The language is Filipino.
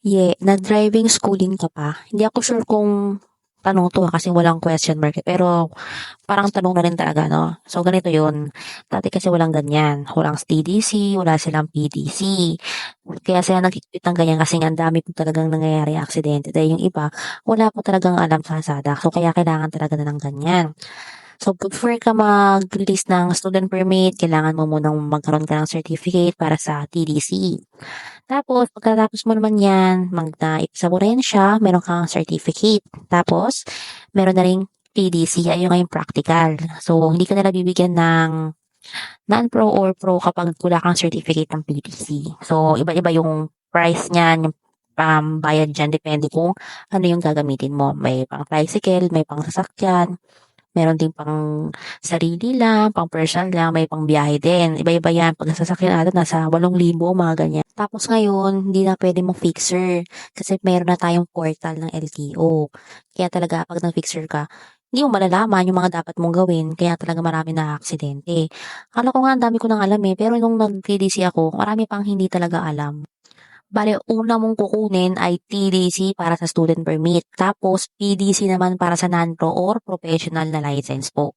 Nag-driving schooling ka pa? Hindi ako sure kung tanong 'to, kasi walang question mark, pero parang tanong na rin talaga 'no. So ganito 'yun, dati kasi walang ganyan, walang TDC, wala silang PDC. Kaya sila nag-i-quit ng ganyan kasi nga ang dami po talagang nangyayaring aksidente dahil yung iba wala po talagang alam sa kalsada. So kaya kailangan talaga na ng ganyan. So before ka mag-release ng student permit, kailangan mo munang magkaroon ka ng certificate para sa TDC. Tapos pagkatapos mo naman 'yan, naipasa mo rin siya, meron kang certificate. Tapos meron na ring PDC, ayun nga yung practical. So hindi ka nila bibigyan ng non-pro or pro kapag wala kang certificate ng PDC. So iba-iba yung price niyan, yung bayad diyan depende kung ano yung gagamitin mo. May pang tricycle, may pang sasakyan, meron din pang sarili lang, pang personal lang, may pangbiyahe din. Iba-iba yan. Pag sa sasakyan natin, nasa 8,000, mga ganyan. Tapos ngayon, hindi na pwede mong fixer kasi meron na tayong portal ng LTO. Kaya talaga, pag nag-fixer ka, hindi mo malalaman yung mga dapat mong gawin. Kaya talaga marami na aksidente. Akala ko nga ang dami ko nang alam pero nung nag-TDC ako, marami pang hindi talaga alam. Bale, una mong kukunin ay TDC para sa student permit, tapos PDC naman para sa non-pro or professional na license po.